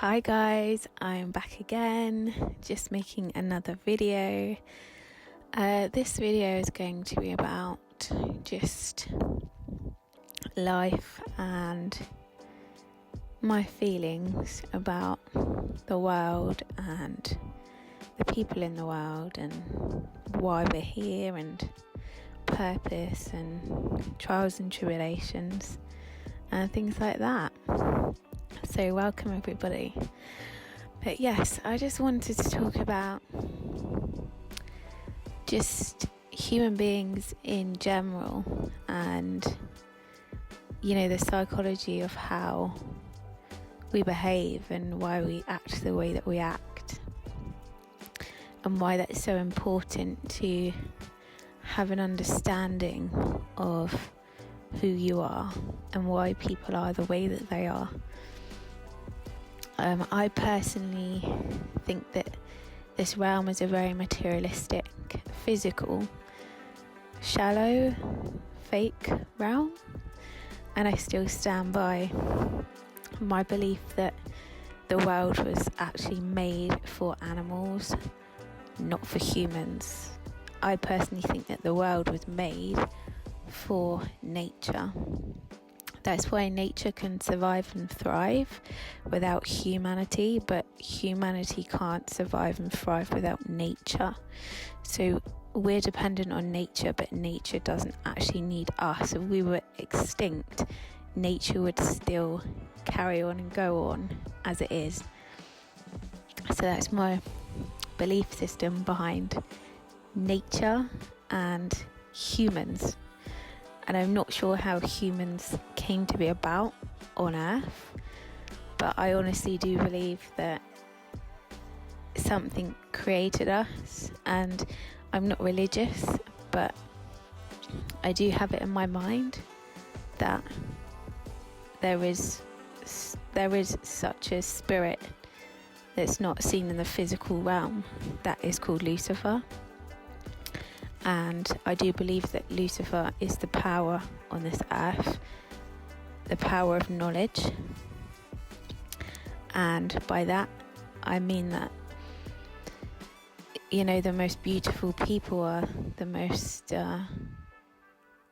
Hi guys, I'm back again, just making another video. This video is going to be about just life and my feelings about the world and the people in the world and why we're here and purpose and trials and tribulations and things like that. So welcome everybody. But yes, I just wanted to talk about just human beings in general and the psychology of how we behave and why we act the way that we act, and why that's so important to have an understanding of who you are and why people are the way that they are. I personally think that this realm is a very materialistic, physical, shallow, fake realm, and I still stand by my belief that the world was actually made for animals, not for humans. I personally think that the world was made for nature. That's why nature can survive and thrive without humanity, but humanity can't survive and thrive without nature. So we're dependent on nature, but nature doesn't actually need us. If we were extinct, nature would still carry on and go on as it is. So that's my belief system behind nature and humans. And I'm not sure how humans came to be about on Earth, but I honestly do believe that something created us. And I'm not religious, but I do have it in my mind that there is such a spirit that's not seen in the physical realm that is called Lucifer. And I do believe that Lucifer is the power on this earth, the power of knowledge. And by that, I mean that, the most beautiful people are the most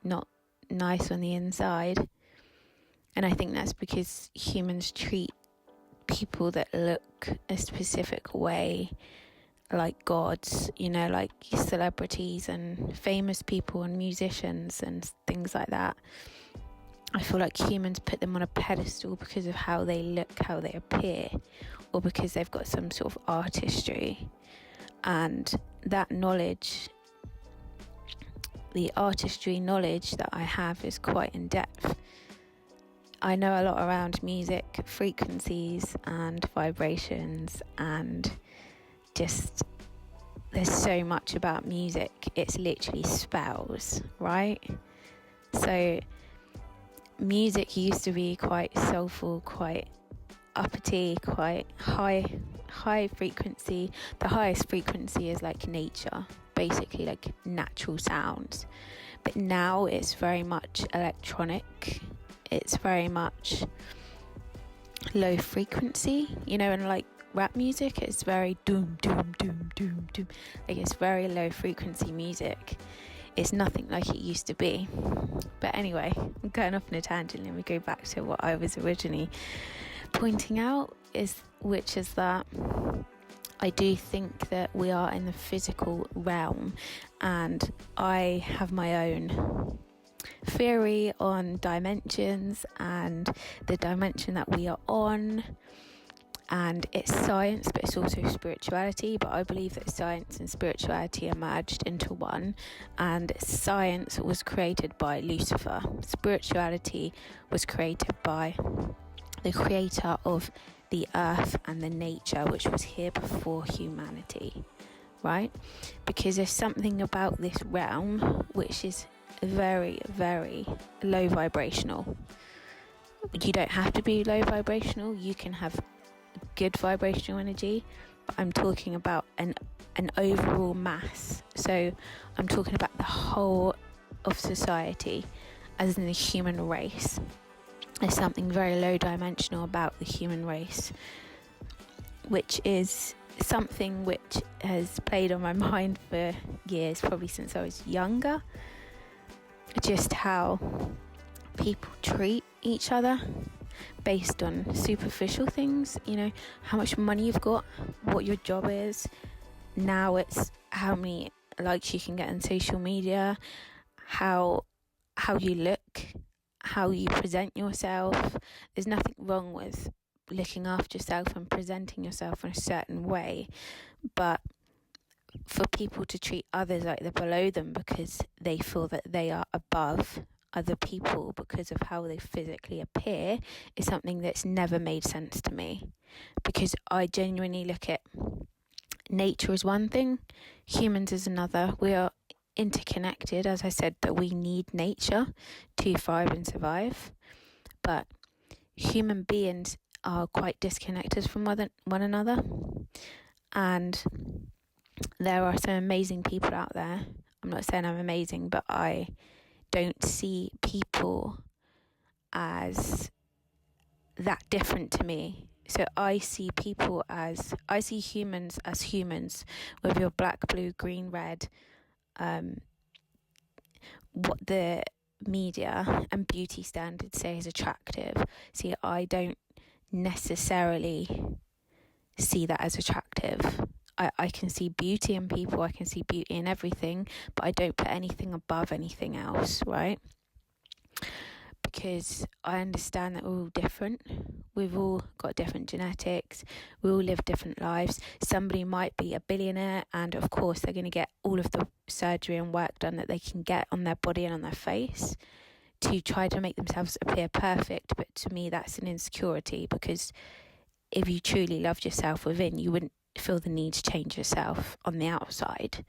not nice on the inside. And I think that's because humans treat people that look a specific way like gods, like celebrities and famous people and musicians and things like that. I feel like humans put them on a pedestal because of how they look, how they appear, or because they've got some sort of artistry. And that knowledge, the artistry knowledge that I have, is quite in depth. I know a lot around music, frequencies and vibrations, and just there's so much about music. It's literally spells, right? So music used to be quite soulful, quite uppity, quite high frequency. The highest frequency is like nature, basically like natural sounds. But now it's very much electronic. It's very much low frequency, and like rap music, it's very doom doom doom doom doom, like it's very low frequency music. It's nothing like it used to be. But anyway, I'm going off on a tangent. Let me go back to what I was originally pointing out, which is that I do think that we are in the physical realm, and I have my own theory on dimensions and the dimension that we are on. And it's science, but it's also spirituality. But I believe that science and spirituality are merged into one. And science was created by Lucifer. Spirituality was created by the creator of the earth and the nature, which was here before humanity, right? Because there's something about this realm which is very, very low vibrational. You don't have to be low vibrational. You can have good vibrational energy, but I'm talking about an overall mass. So I'm talking about the whole of society, as in the human race. There's something very low dimensional about the human race. which is something which has played on my mind for years, probably since I was younger. Just how people treat each other based on superficial things, how much money you've got, what your job is. Now it's how many likes you can get on social media, how you look, how you present yourself. There's nothing wrong with looking after yourself and presenting yourself in a certain way, but for people to treat others like they're below them because they feel that they are above other people because of how they physically appear is something that's never made sense to me. Because I genuinely look at nature as one thing, humans as another. We are interconnected, as I said, that we need nature to thrive and survive, but human beings are quite disconnected from one another, and there are some amazing people out there. I'm not saying I'm amazing, but I don't see people as that different to me. So I see humans as humans, with your black, blue, green, red, what the media and beauty standards say is attractive. See, I don't necessarily see that as attractive. I can see beauty in people, I can see beauty in everything, but I don't put anything above anything else, right? Because I understand that we're all different. We've all got different genetics. We all live different lives. Somebody might be a billionaire, and of course they're going to get all of the surgery and work done that they can get on their body and on their face to try to make themselves appear perfect. But to me, that's an insecurity, because if you truly loved yourself within, you wouldn't feel the need to change yourself on the outside.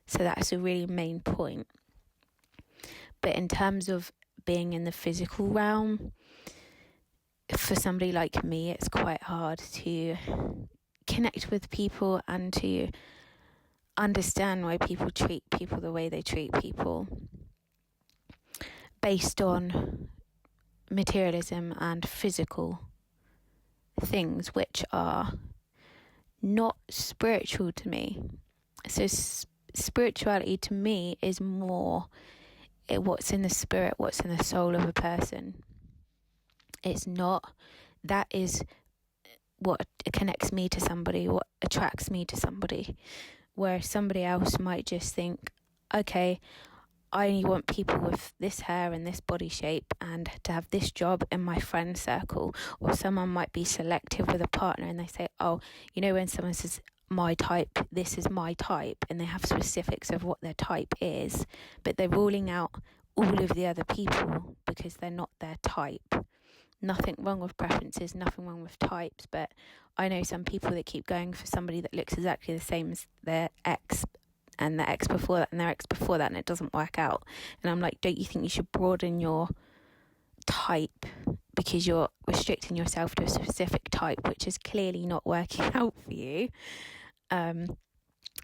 So that's a really main point. But in terms of being in the physical realm, for somebody like me, it's quite hard to connect with people and to understand why people treat people the way they treat people based on materialism and physical things which are not spiritual to me. So spirituality to me is more what's in the spirit, what's in the soul of a person. That is what connects me to somebody, what attracts me to somebody. Where somebody else might just think, okay, I only want people with this hair and this body shape and to have this job in my friend circle. Or someone might be selective with a partner and they say, oh, when someone says my type, this is my type, and they have specifics of what their type is, but they're ruling out all of the other people because they're not their type. Nothing wrong with preferences, nothing wrong with types, but I know some people that keep going for somebody that looks exactly the same as their ex, and their ex before that, and their ex before that, and it doesn't work out. And I'm like, don't you think you should broaden your type, because you're restricting yourself to a specific type, which is clearly not working out for you.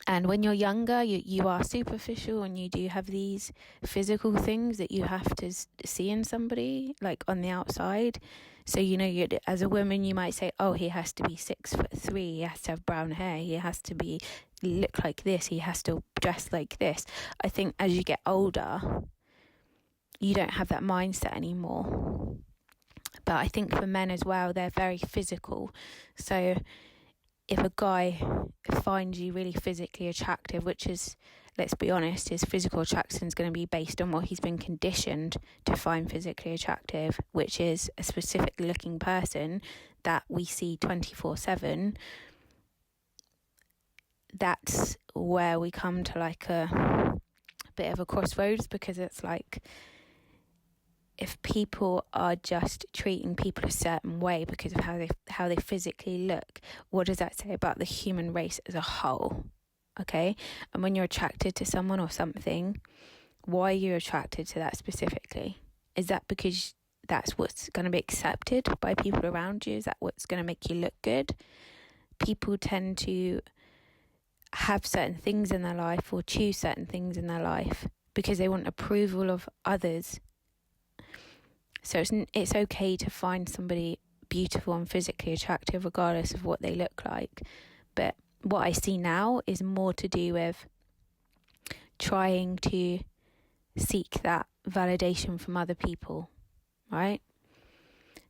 And when you're younger, you are superficial, and you do have these physical things that you have to see in somebody, like on the outside. So, as a woman, you might say, oh, he has to be 6'3", he has to have brown hair, he has to look like this, he has to dress like this. I think as you get older, you don't have that mindset anymore. But I think for men as well, they're very physical. So if a guy finds you really physically attractive, which is, let's be honest, his physical attraction is going to be based on what he's been conditioned to find physically attractive, which is a specific looking person that we see 24/7. That's where we come to like a bit of a crossroads, because it's like, if people are just treating people a certain way because of how they physically look, what does that say about the human race as a whole? Okay? And when you're attracted to someone or something, why are you attracted to that specifically? Is that because that's what's going to be accepted by people around you? Is that what's going to make you look good? People tend to have certain things in their life or choose certain things in their life because they want approval of others. So it's okay to find somebody beautiful and physically attractive regardless of what they look like. But what I see now is more to do with trying to seek that validation from other people, right?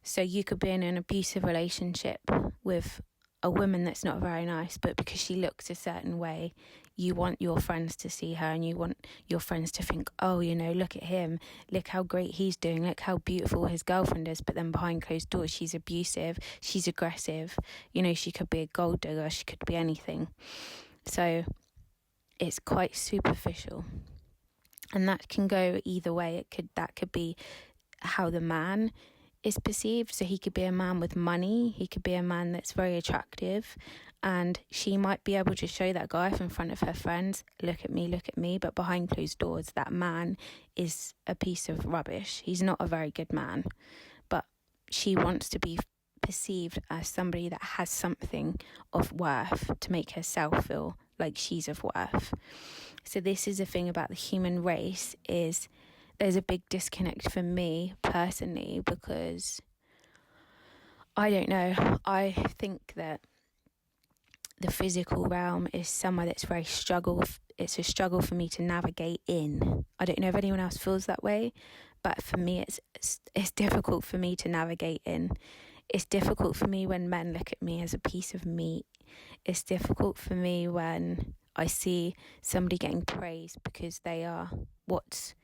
So you could be in an abusive relationship with a woman that's not very nice, but because she looks a certain way, you want your friends to see her and you want your friends to think, oh, look at him, look how great he's doing, look how beautiful his girlfriend is. But then behind closed doors, she's abusive, she's aggressive, she could be a gold digger, she could be anything. So it's quite superficial, and that can go either way. That could be how the man is perceived. So he could be a man with money, he could be a man that's very attractive, and she might be able to show that guy in front of her friends, look at me, but behind closed doors, that man is a piece of rubbish. He's not a very good man, but she wants to be perceived as somebody that has something of worth to make herself feel like she's of worth. So this is the thing about the human race, is there's a big disconnect for me personally, because I don't know, I think that the physical realm is somewhere that's it's a struggle for me to navigate in. I don't know if anyone else feels that way, but for me it's difficult for me to navigate in. It's difficult for me when men look at me as a piece of meat. It's difficult for me when I see somebody getting praised because they are what's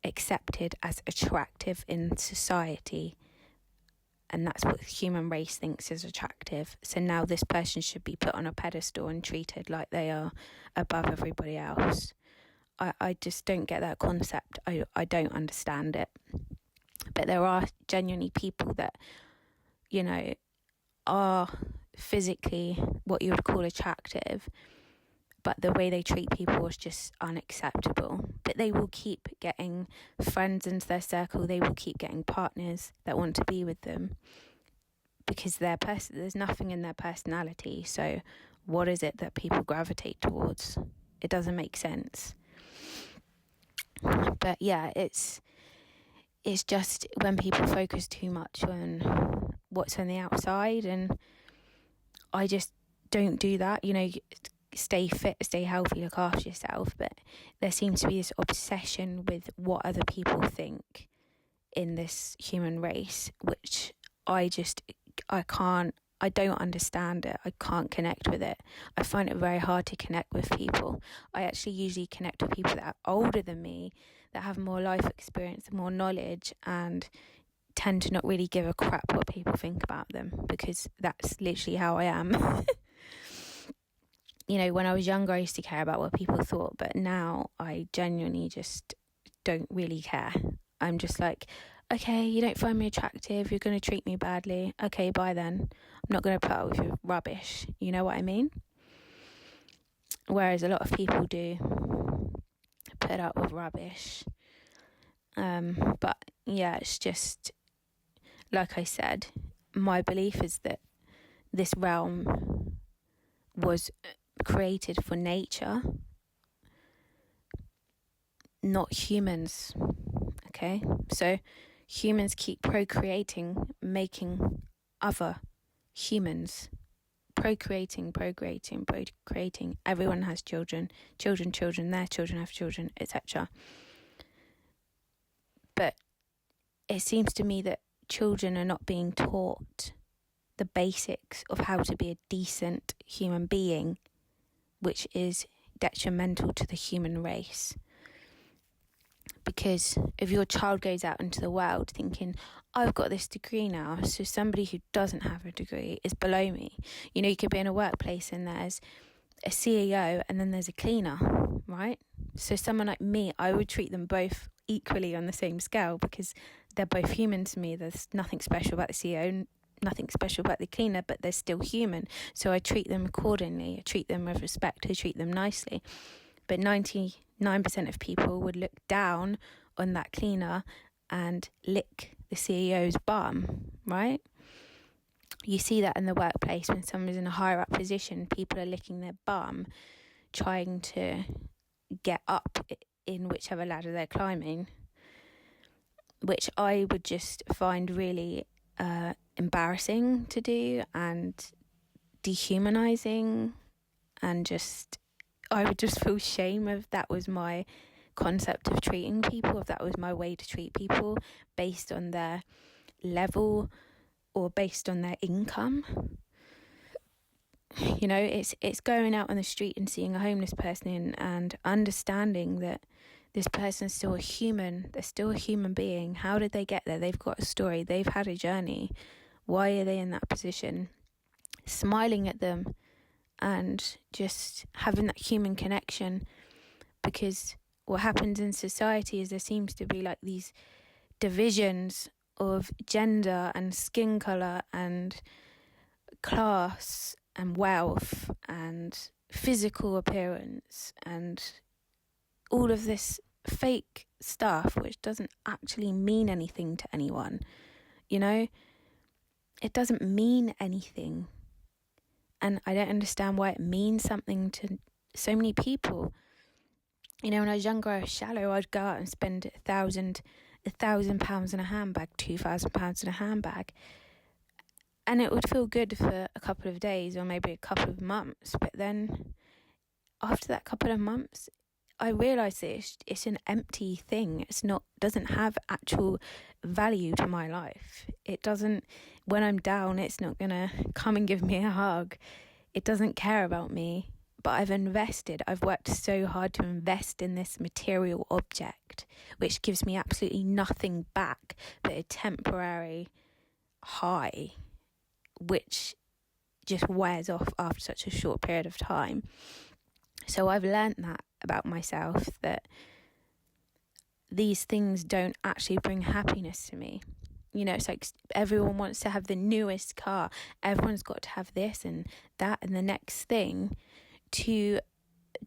accepted as attractive in society, and that's what the human race thinks is attractive. So now this person should be put on a pedestal and treated like they are above everybody else. I just don't get that concept. I don't understand it. But there are genuinely people that are physically what you would call attractive, but the way they treat people is just unacceptable. But they will keep getting friends into their circle. They will keep getting partners that want to be with them because there's nothing in their personality. So what is it that people gravitate towards? It doesn't make sense. But yeah, it's just when people focus too much on what's on the outside, and I just don't do that. Stay fit, stay healthy, look after yourself, but there seems to be this obsession with what other people think in this human race, which I don't understand it. I can't connect with it. I find it very hard to connect with people. I actually usually connect with people that are older than me, that have more life experience, more knowledge, and tend to not really give a crap what people think about them, because that's literally how I am. When I was younger, I used to care about what people thought, but now I genuinely just don't really care. I'm just like, okay, you don't find me attractive, you're going to treat me badly, okay, bye then. I'm not going to put up with your rubbish, you know what I mean? Whereas a lot of people do put up with rubbish. But yeah, it's just, like I said, my belief is that this realm was created for nature, not humans. Okay, so humans keep procreating, making other humans, procreating. Everyone has children, their children have children, etc. But it seems to me that children are not being taught the basics of how to be a decent human being, which is detrimental to the human race. Because if your child goes out into the world thinking, I've got this degree now, so somebody who doesn't have a degree is below me. You could be in a workplace and there's a CEO and then there's a cleaner, right? So someone like me, I would treat them both equally on the same scale, because they're both human to me. There's nothing special about the CEO, nothing special about the cleaner, but they're still human. So I treat them accordingly. I treat them with respect. I treat them nicely. But 99% of people would look down on that cleaner and lick the CEO's bum, right? You see that in the workplace when someone's in a higher up position, people are licking their bum, trying to get up in whichever ladder they're climbing, which I would just find really embarrassing to do and dehumanizing, and just I would just feel shame if that was my concept of treating people, if that was my way to treat people based on their level or based on their income. You know, it's going out on the street and seeing a homeless person and understanding that this person is still a human. They're still a human being. How did they get there? They've got a story. They've had a journey. Why are they in that position? Smiling at them and just having that human connection, because what happens in society is there seems to be like these divisions of gender and skin colour and class and wealth and physical appearance and all of this fake stuff which doesn't actually mean anything to anyone. You know, it doesn't mean anything, and I don't understand why it means something to so many people. You know, when I was younger, I was shallow. I'd go out and spend £1,000 in a handbag, £2,000 in a handbag, and it would feel good for a couple of days or maybe a couple of months. But then after that couple of months, I realised that it's an empty thing. Doesn't have actual value to my life. It doesn't, when I'm down, it's not going to come and give me a hug. It doesn't care about me. But I've worked so hard to invest in this material object, which gives me absolutely nothing back but a temporary high, which just wears off after such a short period of time. So I've learnt that about myself, that these things don't actually bring happiness to me. You know, it's like everyone wants to have the newest car. Everyone's got to have this and that and the next thing. To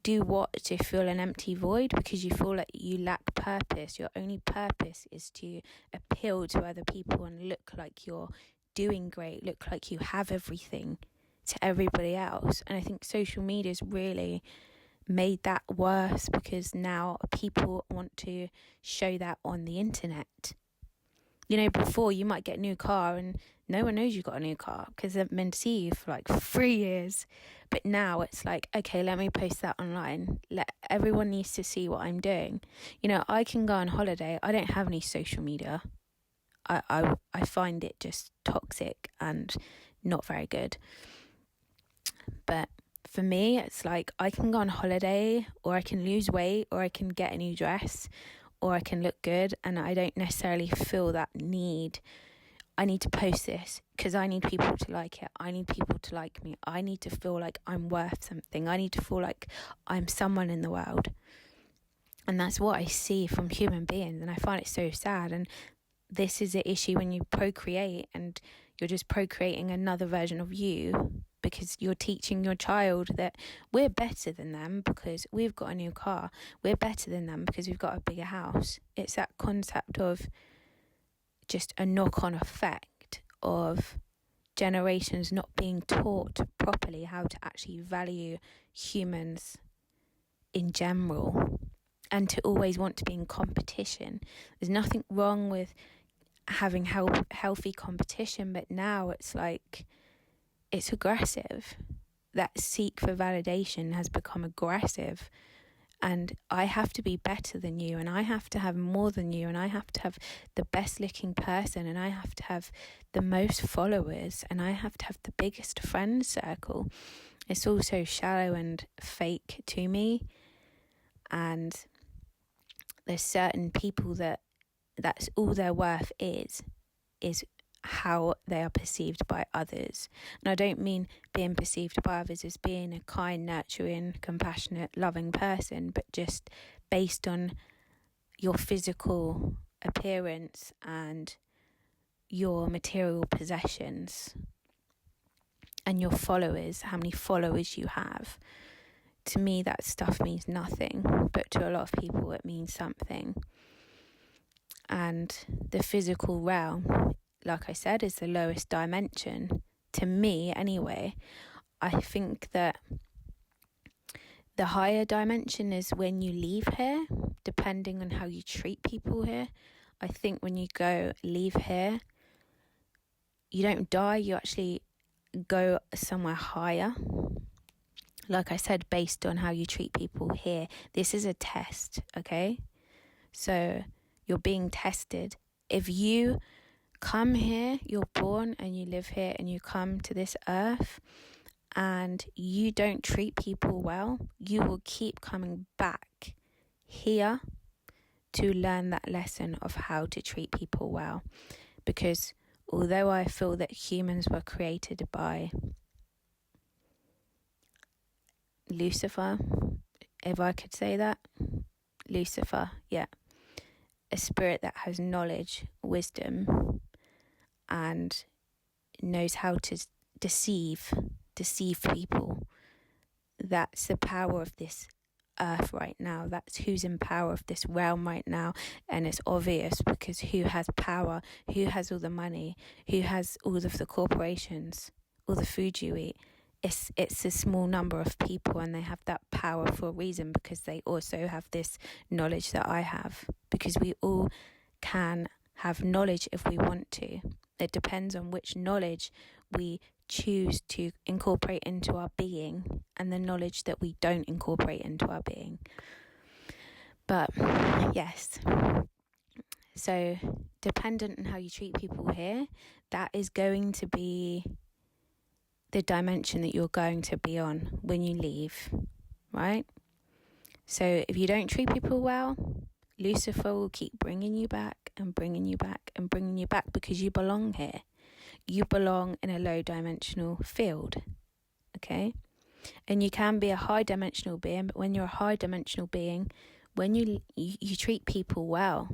do what? To fill an empty void, because you feel like you lack purpose. Your only purpose is to appeal to other people and look like you're doing great, look like you have everything to everybody else. And I think social media's really made that worse, because now people want to show that on the internet. You know, before you might get a new car and no one knows you got a new car because they've been to see you for like 3 years. But now it's like, okay, let me post that online. Everyone needs to see what I'm doing. You know, I can go on holiday. I don't have any social media. I find it just toxic and not very good. But for me, it's like I can go on holiday, or I can lose weight, or I can get a new dress, or I can look good, and I don't necessarily feel that need. I need to post this because I need people to like it. I need people to like me. I need to feel like I'm worth something. I need to feel like I'm someone in the world. And that's what I see from human beings, and I find it so sad. And this is an issue when you procreate, and you're just procreating another version of you, because you're teaching your child that we're better than them because we've got a new car. We're better than them because we've got a bigger house. It's that concept of just a knock-on effect of generations not being taught properly how to actually value humans in general, and to always want to be in competition. There's nothing wrong with having healthy competition, but now it's like, it's aggressive. That seek for validation has become aggressive, and I have to be better than you, and I have to have more than you, and I have to have the best looking person, and I have to have the most followers, and I have to have the biggest friend circle. It's all so shallow and fake to me. And there's certain people that's all their worth is how they are perceived by others. And I don't mean being perceived by others as being a kind, nurturing, compassionate, loving person, but just based on your physical appearance and your material possessions and your followers, how many followers you have. To me, that stuff means nothing, but to a lot of people it means something. And the physical realm, like I said, is the lowest dimension. To me, anyway. I think that the higher dimension is when you leave here, depending on how you treat people here. I think when you leave here, you don't die, you actually go somewhere higher. Like I said, based on how you treat people here. This is a test, okay? So you're being tested. If you come here, you're born and you live here and you come to this earth and you don't treat people well, you will keep coming back here to learn that lesson of how to treat people well. Because although I feel that humans were created by Lucifer, if I could say that, Lucifer, yeah, a spirit that has knowledge, wisdom, and knows how to deceive people. That's the power of this earth right now. That's who's in power of this realm right now. And it's obvious because who has power, who has all the money, who has all of the corporations, all the food you eat. It's a small number of people, and they have that power for a reason, because they also have this knowledge that I have, because we all can have knowledge if we want to. It depends on which knowledge we choose to incorporate into our being and the knowledge that we don't incorporate into our being. But yes, so dependent on how you treat people here, that is going to be the dimension that you're going to be on when you leave, right? So if you don't treat people well, Lucifer will keep bringing you back and bringing you back and bringing you back, because you belong here. You belong in a low dimensional field, okay? And you can be a high dimensional being, but when you're a high dimensional being, when you treat people well,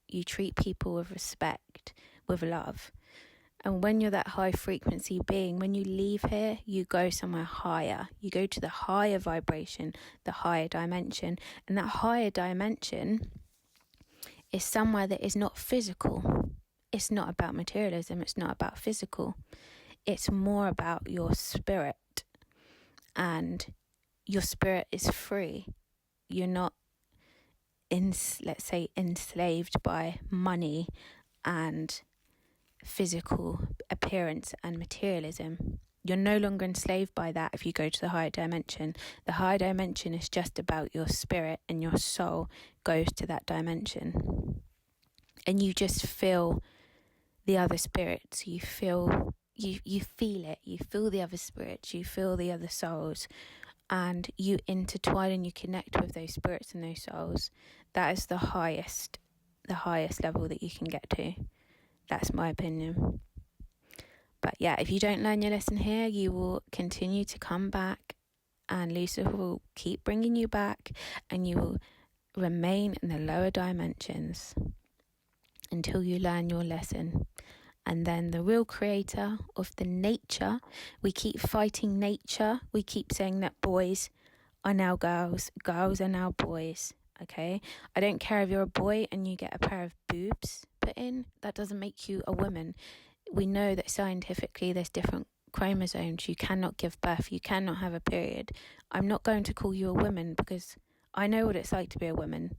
you treat people with respect, with love. And when you're that high frequency being, when you leave here, you go somewhere higher. You go to the higher vibration, the higher dimension. And that higher dimension is somewhere that is not physical. It's not about materialism. It's not about physical. It's more about your spirit. And your spirit is free. You're not, let's say, enslaved by money and physical appearance and materialism. You're no longer enslaved by that if you go to the higher dimension. The higher dimension is just about your spirit, and your soul goes to that dimension. And you just feel the other spirits. You feel it. You feel the other spirits. You feel the other souls. And you intertwine and you connect with those spirits and those souls. That is the highest level that you can get to. That's my opinion. But yeah, if you don't learn your lesson here, you will continue to come back, and Lucifer will keep bringing you back, and you will remain in the lower dimensions until you learn your lesson. And then the real creator of the nature, we keep fighting nature. We keep saying that boys are now girls, girls are now boys. Okay, I don't care if you're a boy and you get a pair of boobs put in, that doesn't make you a woman. We know that scientifically there's different chromosomes. You cannot give birth, you cannot have a period. I'm not going to call you a woman because I know what it's like to be a woman.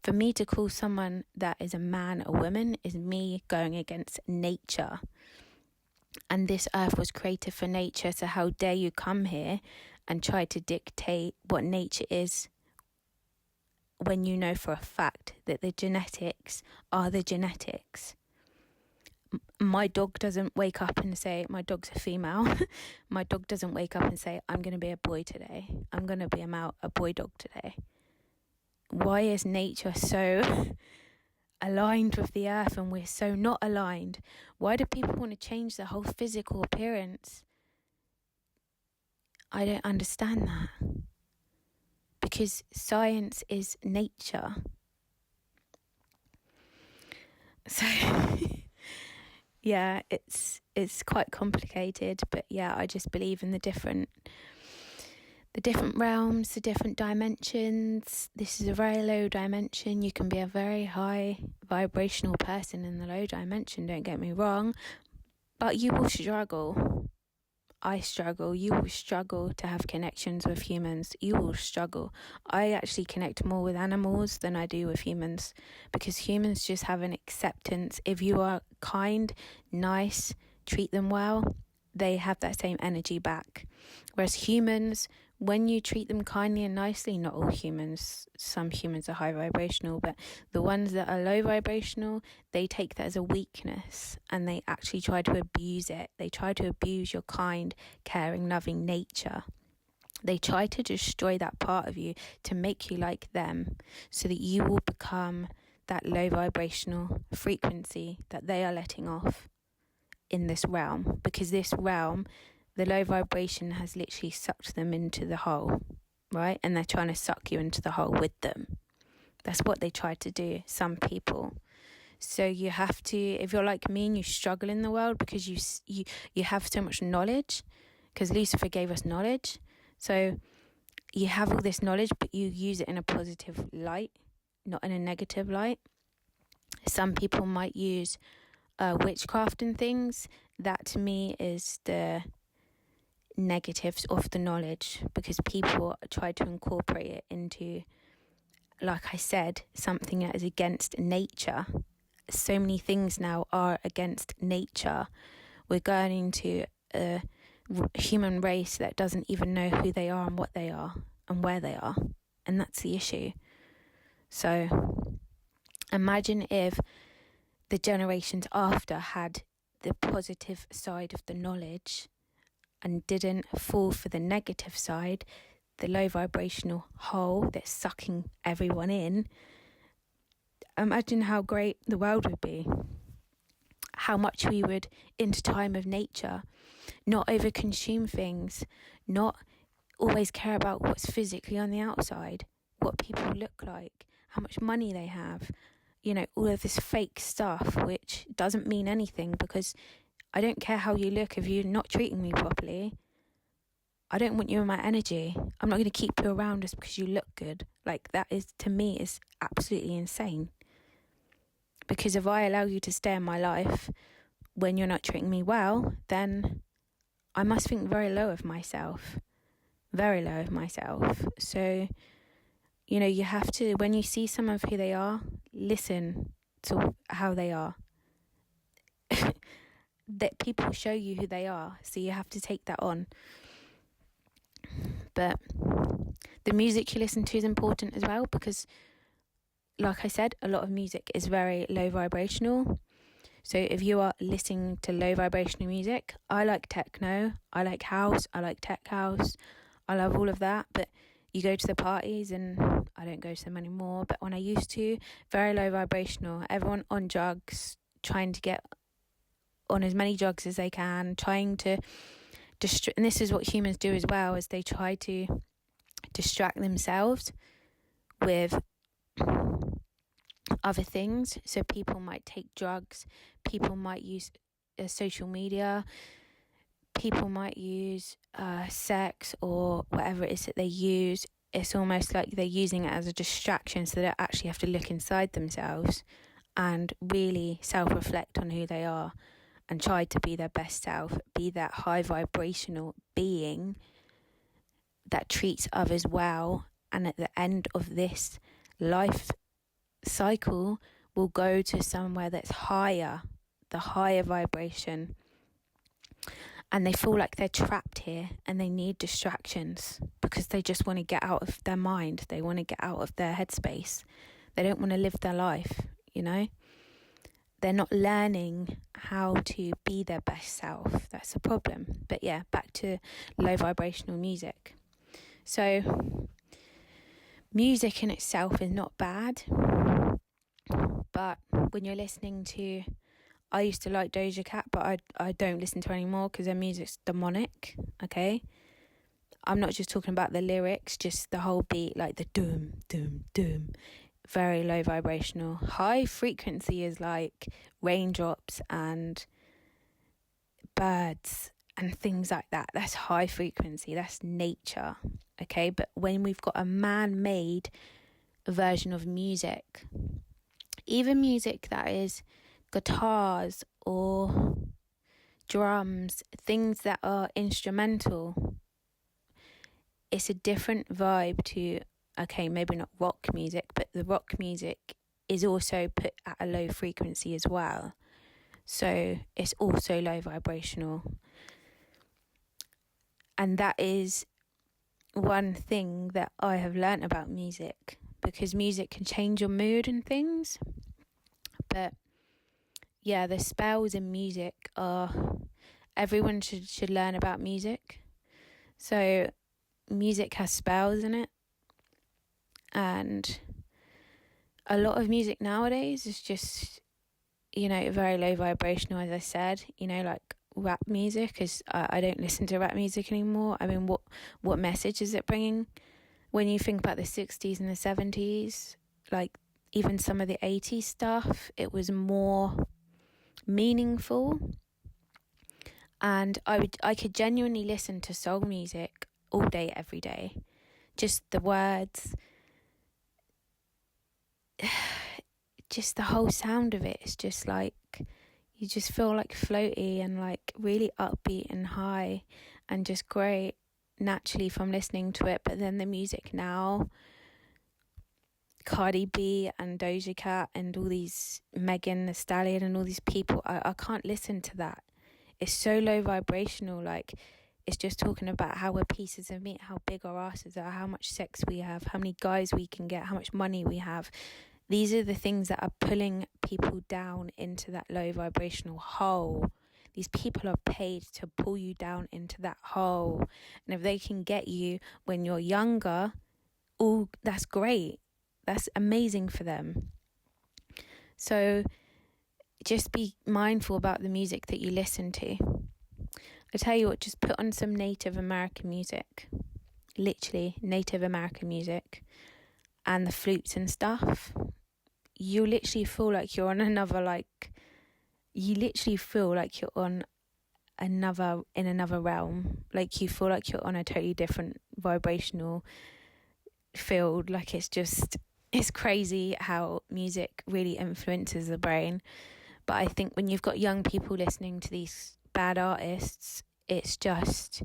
For me to call someone that is a man a woman is me going against nature. And this earth was created for nature, so how dare you come here and try to dictate what nature is, when you know for a fact that the genetics are the genetics. My dog doesn't wake up and say, my dog's a female. My dog doesn't wake up and say, I'm going to be a boy today. I'm going to be a boy dog today. Why is nature so aligned with the earth and we're so not aligned? Why do people want to change the whole physical appearance? I don't understand that. Because science is nature. So yeah, it's quite complicated, but yeah, I just believe in the different realms, the different dimensions. This is a very low dimension. You can be a very high vibrational person in the low dimension, don't get me wrong, but you will struggle. I struggle. You will struggle to have connections with humans. You will struggle. I actually connect more with animals than I do with humans, because humans just have an acceptance. If you are kind, nice, treat them well, they have that same energy back. Whereas humans, when you treat them kindly and nicely, not all humans, some humans are high vibrational, but the ones that are low vibrational, they take that as a weakness and they actually try to abuse it. They try to abuse your kind, caring, loving nature. They try to destroy that part of you to make you like them, so that you will become that low vibrational frequency that they are letting off in this realm, because this realm, the low vibration has literally sucked them into the hole, right? And they're trying to suck you into the hole with them. That's what they try to do, some people. So you have to, if you're like me and you struggle in the world because you have so much knowledge, because Lucifer gave us knowledge. So you have all this knowledge, but you use it in a positive light, not in a negative light. Some people might use witchcraft and things. That to me is the negatives of the knowledge, because people try to incorporate it into, like I said, something that is against nature. So many things now are against nature. We're going into a human race that doesn't even know who they are and what they are and where they are, and that's the issue. So imagine if the generations after had the positive side of the knowledge and didn't fall for the negative side, the low vibrational hole that's sucking everyone in. Imagine how great the world would be. How much we would intertwine with nature, not overconsume things, not always care about what's physically on the outside, what people look like, how much money they have, all of this fake stuff, which doesn't mean anything, because I don't care how you look if you're not treating me properly. I don't want you in my energy. I'm not going to keep you around just because you look good. Like, that is, to me, is absolutely insane. Because if I allow you to stay in my life when you're not treating me well, then I must think very low of myself. Very low of myself. So, you have to, when you see someone for who they are, listen to how they are. That people show you who they are, so you have to take that on. But the music you listen to is important as well, because like I said, a lot of music is very low vibrational. So if you are listening to low vibrational music, I like techno, I like house, I like tech house, I love all of that. But you go to the parties, and I don't go to them anymore, but when I used to, very low vibrational, everyone on drugs, trying to get on as many drugs as they can, trying to and this is what humans do as well, is they try to distract themselves with other things. So people might take drugs, people might use social media, people might use sex or whatever it is that they use. It's almost like they're using it as a distraction, so they don't actually have to look inside themselves and really self-reflect on who they are and try to be their best self, be that high vibrational being that treats others well, and at the end of this life cycle will go to somewhere that's higher, the higher vibration, and they feel like they're trapped here and they need distractions because they just want to get out of their mind, they want to get out of their headspace, they don't want to live their life. They're not learning how to be their best self. That's the problem. But yeah, back to low vibrational music. So music in itself is not bad, but when you're listening to, I used to like Doja Cat, but I don't listen to her anymore because her music's demonic, okay? I'm not just talking about the lyrics, just the whole beat, like the doom, doom, doom. Very low vibrational. High frequency is like raindrops and birds and things like that. That's high frequency, that's nature, okay? But when we've got a man-made version of music, even music that is guitars or drums, things that are instrumental. It's a different vibe to, okay, maybe not rock music, but the rock music is also put at a low frequency as well. So it's also low vibrational. And that is one thing that I have learnt about music, because music can change your mood and things. But yeah, the spells in music are, everyone should learn about music. So music has spells in it, and a lot of music nowadays is just, very low vibrational, as I said, like rap music is, I don't listen to rap music anymore. I mean, what message is it bringing? When you think about the 60s and the 70s, like even some of the 80s stuff, it was more meaningful. And I could genuinely listen to soul music all day, every day. Just the words, just the whole sound of it is just like, you just feel like floaty and like really upbeat and high and just great naturally from listening to it. But then the music now, Cardi B and Doja Cat and all these, Megan Thee Stallion and all these people, I can't listen to that. It's so low vibrational. Like, it's just talking about how we're pieces of meat, how big our asses are, how much sex we have, how many guys we can get, how much money we have. These are the things that are pulling people down into that low vibrational hole. These people are paid to pull you down into that hole. And if they can get you when you're younger, that's great. That's amazing for them. So just be mindful about the music that you listen to. I tell you what, just put on some Native American music. Literally Native American music. And the flutes and stuff. You literally feel like you're on another, you literally feel like you're on another realm. Like, you feel like you're on a totally different vibrational field. Like, it's crazy how music really influences the brain. But I think when you've got young people listening to these bad artists, it's just,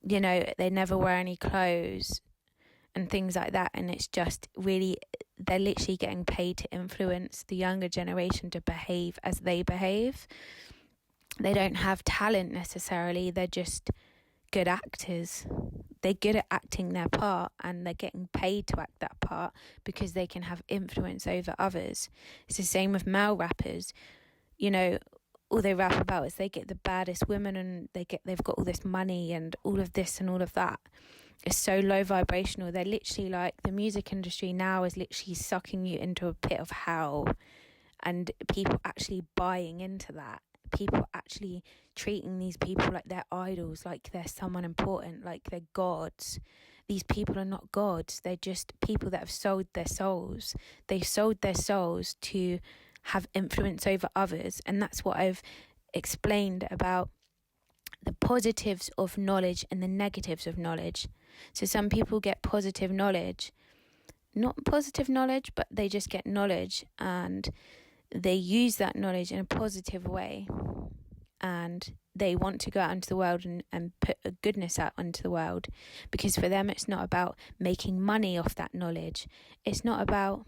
they never wear any clothes and things like that, and it's just really, they're literally getting paid to influence the younger generation to behave as they behave. They don't have talent necessarily, they're just good actors. They're good at acting their part, and they're getting paid to act that part because they can have influence over others. It's the same with male rappers. All they rap about is they get the baddest women, and they've got all this money and all of this and all of that. It's so low vibrational. They're literally like, the music industry now is literally sucking you into a pit of hell, and people actually buying into that. People actually treating these people like they're idols, like they're someone important, like they're gods. These people are not gods. They're just people that have sold their souls. They've sold their souls to have influence over others. And that's what I've explained about the positives of knowledge and the negatives of knowledge. So some people get positive knowledge, not positive knowledge, but they just get knowledge, and they use that knowledge in a positive way, and they want to go out into the world and put a goodness out into the world, because for them it's not about making money off that knowledge. It's not about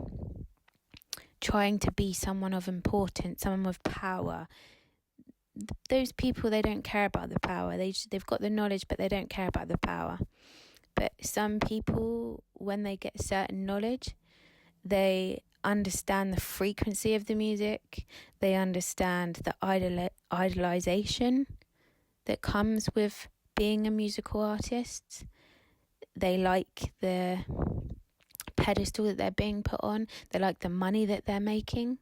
trying to be someone of importance, someone with power. Those people, they don't care about the power. They've got the knowledge, but they don't care about the power. But some people, when they get certain knowledge, they understand the frequency of the music. They understand the idolization that comes with being a musical artist. They like the pedestal that they're being put on. They like the money that they're making.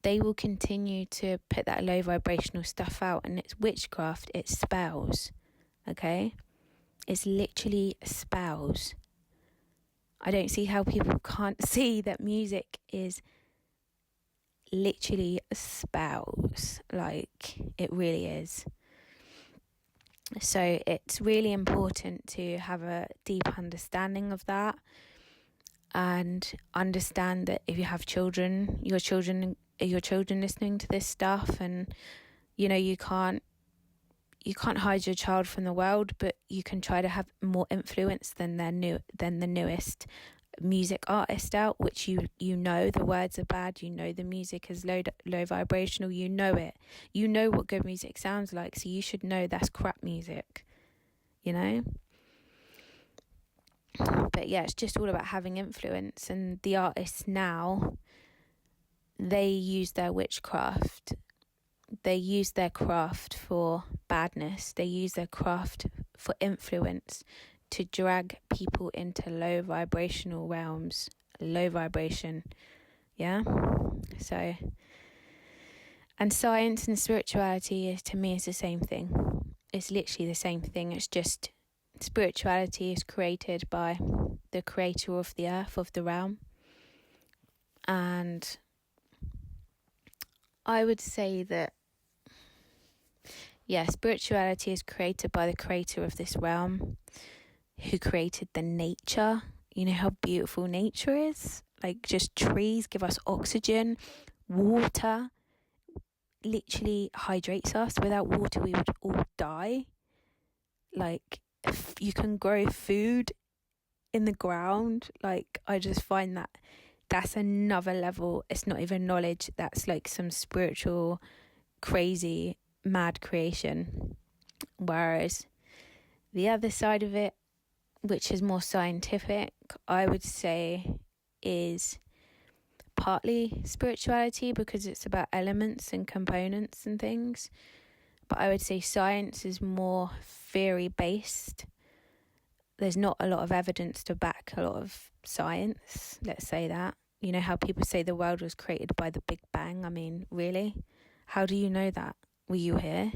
They will continue to put that low vibrational stuff out, and it's witchcraft, it's spells, okay? It's literally spells. I don't see how people can't see that music is literally spells. Like, it really is. So it's really important to have a deep understanding of that, and understand that if you have children, your children listening to this stuff, and You know, you can't hide your child from the world, but you can try to have more influence than the newest music artist out, which you know the words are bad, you know the music is low vibrational, you know it. You know what good music sounds like, so you should know that's crap music, you know? But yeah, it's just all about having influence, and the artists now, they use their witchcraft. They use their craft for badness. They use their craft for influence to drag people into low vibrational realms, low vibration. Yeah? So, and science and spirituality to me is the same thing. It's literally the same thing. It's just spirituality is created by the creator of the earth, of the realm. And I would say that, yeah, spirituality is created by the creator of this realm, who created the nature. You know how beautiful nature is? Like, just trees give us oxygen, water literally hydrates us. Without water, we would all die. Like, you can grow food in the ground. Like, I just find that that's another level. It's not even knowledge. That's like some spiritual, crazy, mad creation. Whereas the other side of it, which is more scientific, I would say is partly spirituality, because it's about elements and components and things. But I would say science is more theory based. There's not a lot of evidence to back a lot of science, let's say that. You know how people say the world was created by the Big Bang? I mean, really? How do you know that? Were you here?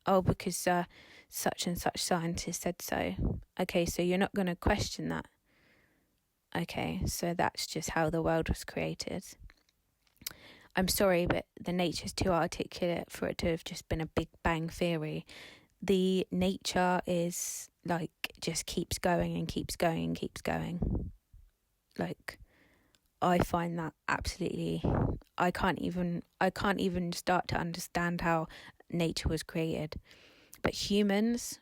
Oh, because such and such scientist said so. Okay, so you're not going to question that. Okay, so that's just how the world was created. I'm sorry, but the nature's too articulate for it to have just been a Big Bang theory. The nature is like, just keeps going and keeps going and keeps going. Like, I find that absolutely, I can't even start to understand how nature was created. But humans,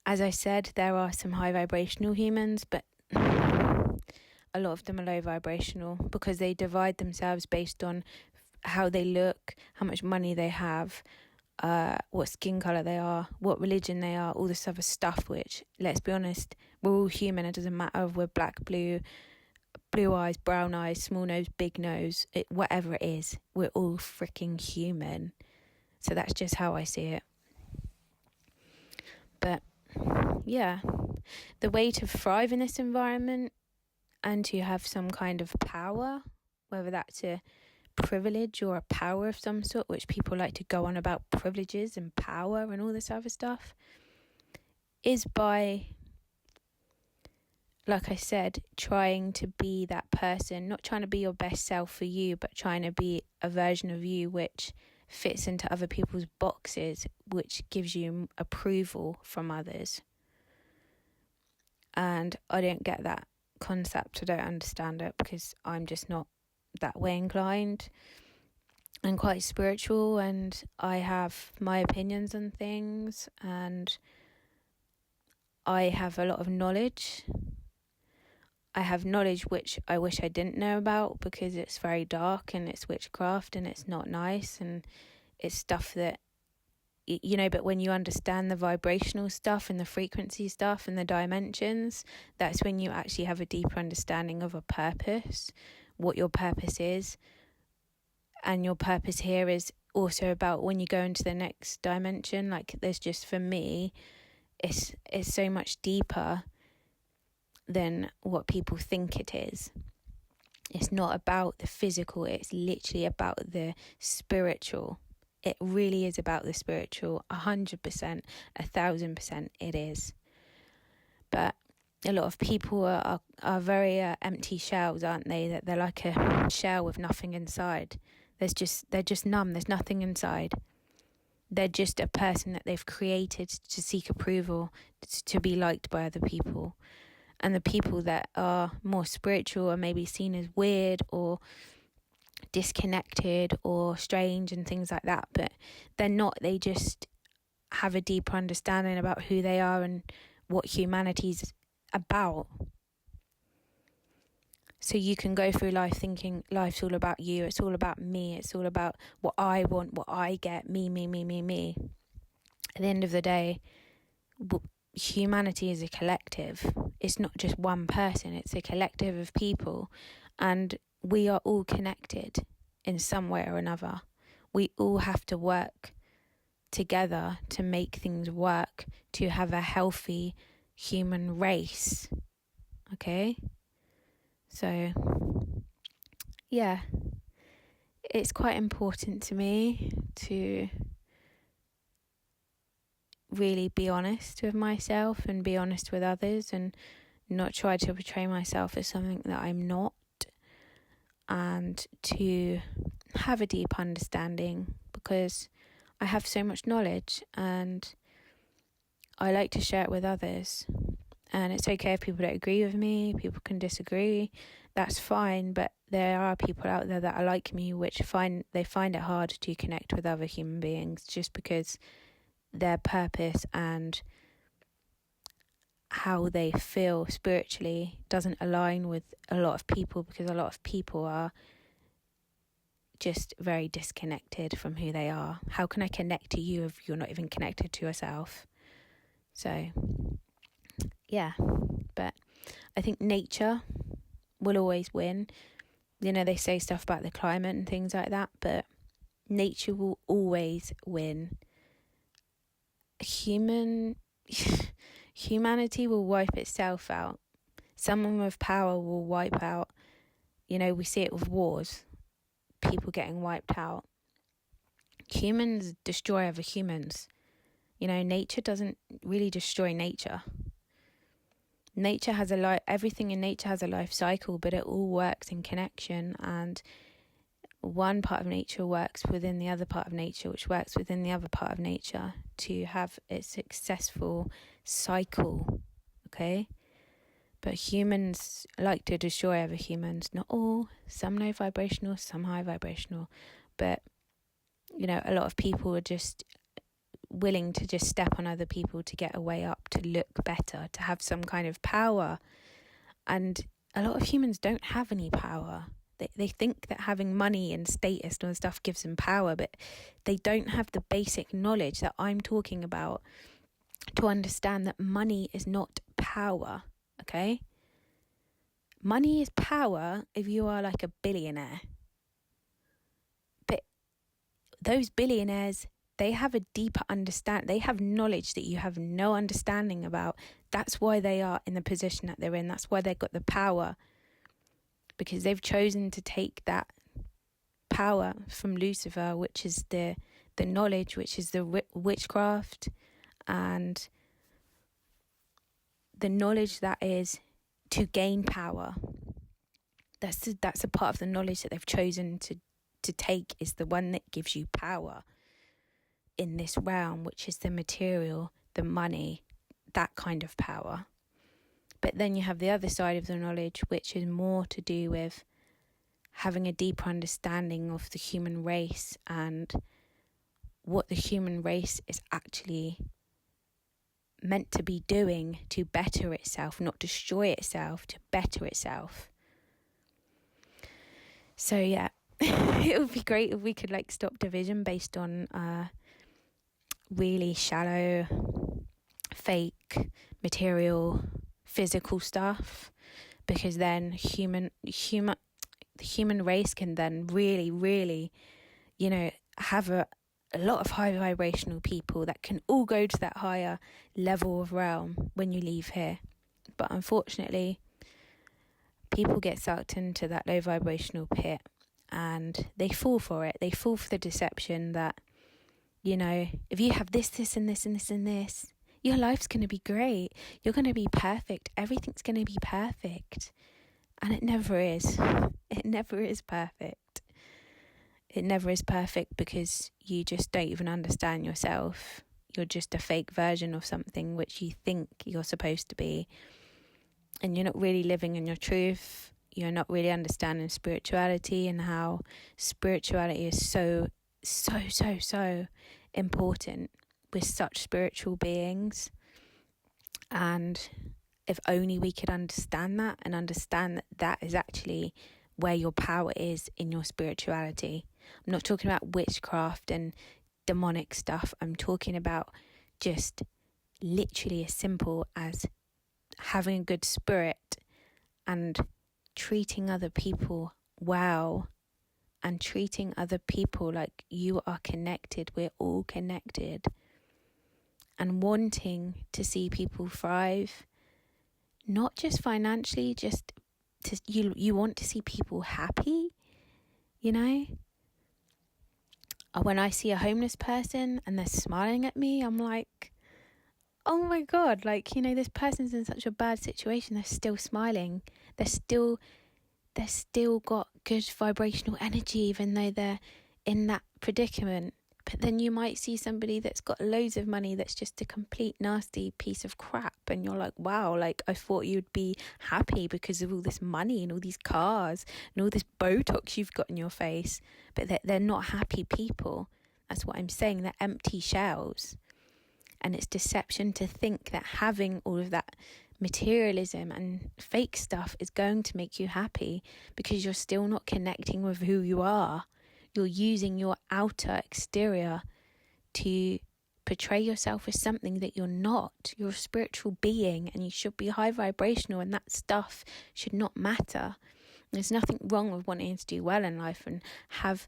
as I said, there are some high vibrational humans, but a lot of them are low vibrational, because they divide themselves based on how they look, how much money they have, what skin colour they are, what religion they are, all this other stuff, which, let's be honest, we're all human. It doesn't matter if we're black, blue eyes, brown eyes, small nose, big nose, whatever it is, we're all freaking human. So that's just how I see it. But yeah, the way to thrive in this environment and to have some kind of power, whether that's a privilege or a power of some sort, which people like to go on about privileges and power and all this other stuff, is by, like I said, trying to be that person, not trying to be your best self for you, but trying to be a version of you which fits into other people's boxes, which gives you approval from others. And I don't get that concept. I don't understand it, because I'm just not that way inclined. I'm quite spiritual, and I have my opinions on things, and I have a lot of knowledge. I have knowledge which I wish I didn't know about, because it's very dark and it's witchcraft and it's not nice, and it's stuff that, you know, but when you understand the vibrational stuff and the frequency stuff and the dimensions, that's when you actually have a deeper understanding of a purpose, what your purpose is. And your purpose here is also about when you go into the next dimension. Like, there's just, for me, it's so much deeper than what people think it is. It's not about the physical, it's literally about the spiritual. It really is about the spiritual, 100%, 1,000% it is. But a lot of people are very empty shells, aren't they? That they're like a shell with nothing inside. They're just numb. There's nothing inside. They're just a person that they've created to seek approval, to be liked by other people. And the people that are more spiritual are maybe seen as weird or disconnected or strange and things like that, but they're not. They just have a deeper understanding about who they are and what humanity's about. So you can go through life thinking life's all about you, it's all about me, it's all about what I want, what I get, me. At the end of the day, humanity is a collective. It's not just one person, it's a collective of people, and we are all connected in some way or another. We all have to work together to make things work, to have a healthy human race. Okay? So, yeah, it's quite important to me to really be honest with myself and be honest with others and not try to portray myself as something that I'm not, and to have a deep understanding, because I have so much knowledge and I like to share it with others. And it's okay if people don't agree with me, people can disagree, that's fine, but there are people out there that are like me which find it hard to connect with other human beings just because their purpose and how they feel spiritually doesn't align with a lot of people, because a lot of people are just very disconnected from who they are. How can I connect to you if you're not even connected to yourself? So, yeah, but I think nature will always win. You know, they say stuff about the climate and things like that, but nature will always win. Humanity will wipe itself out. Someone with power will wipe out. You know, we see it with wars, people getting wiped out. Humans destroy other humans. You know, nature doesn't really destroy nature. Nature has everything in nature has a life cycle, but it all works in connection, and one part of nature works within the other part of nature, which works within the other part of nature to have a successful cycle, okay? But humans like to destroy other humans. Not all, some low vibrational, some high vibrational, but, you know, a lot of people are just willing to just step on other people to get a way up, to look better, to have some kind of power. And a lot of humans don't have any power. They think that having money and status and all stuff gives them power, but they don't have the basic knowledge that I'm talking about to understand that money is not power, okay? Money is power if you are like a billionaire. But those billionaires, they have a deeper understanding. They have knowledge that you have no understanding about. That's why they are in the position that they're in. That's why they've got the power. Because they've chosen to take that power from Lucifer, which is the knowledge, which is the witchcraft, and the knowledge that is to gain power. That's a part of the knowledge that they've chosen to take, is the one that gives you power in this realm, which is the material, the money, that kind of power. But then you have the other side of the knowledge, which is more to do with having a deeper understanding of the human race and what the human race is actually meant to be doing to better itself, not destroy itself, to better itself. So yeah, it would be great if we could like stop division based on really shallow, fake, material, physical stuff, because then the human race can then really, you know, have a lot of high vibrational people that can all go to that higher level of realm when you leave here. But unfortunately, people get sucked into that low vibrational pit and they fall for it. They fall for the deception that, you know, if you have this and this and this and this, your life's going to be great. You're going to be perfect. Everything's going to be perfect. And it never is. It never is perfect. It never is perfect because you just don't even understand yourself. You're just a fake version of something which you think you're supposed to be. And you're not really living in your truth. you're not really understanding spirituality and how spirituality is so important. We're such spiritual beings, and if only we could understand that and understand that that is actually where your power is in your spirituality. I'm not talking about witchcraft and demonic stuff. I'm talking about just literally as simple as having a good spirit and treating other people well and treating other people like you are connected. We're all connected. And wanting to see people thrive, not just financially, just you want to see people happy, you know? When I see a homeless person and they're smiling at me, I'm like, oh my God, like, you know, this person's in such a bad situation, they're still smiling. They're still got good vibrational energy, even though they're in that predicament. But then you might see somebody that's got loads of money that's just a complete nasty piece of crap, and you're like, wow, like I thought you'd be happy because of all this money and all these cars and all this Botox you've got in your face. But they're not happy people. That's what I'm saying. They're empty shells. And it's deception to think that having all of that materialism and fake stuff is going to make you happy, because you're still not connecting with who you are. You're using your outer exterior to portray yourself as something that you're not. You're a spiritual being, and you should be high vibrational, and that stuff should not matter. There's nothing wrong with wanting to do well in life and have,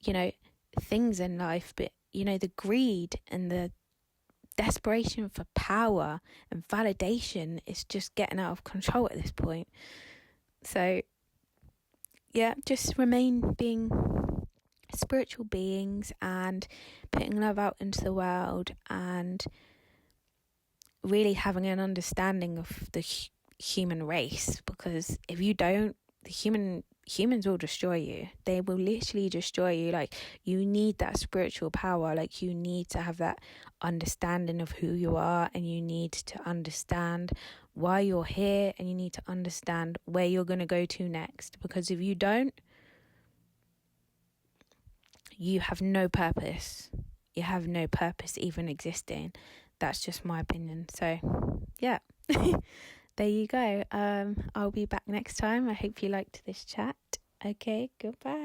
you know, things in life, but, you know, the greed and the desperation for power and validation is just getting out of control at this point. So yeah, just remain being spiritual beings and putting love out into the world, and really having an understanding of the human race, because if you don't, humans will destroy you. They will literally destroy you. Like, you need that spiritual power. Like, you need to have that understanding of who you are, and you need to understand why you're here, and you need to understand where you're going to go to next, because if you don't, you have no purpose. You have no purpose even existing. That's just my opinion. So yeah. There you go. I'll be back next time. I hope you liked this chat. Okay, goodbye.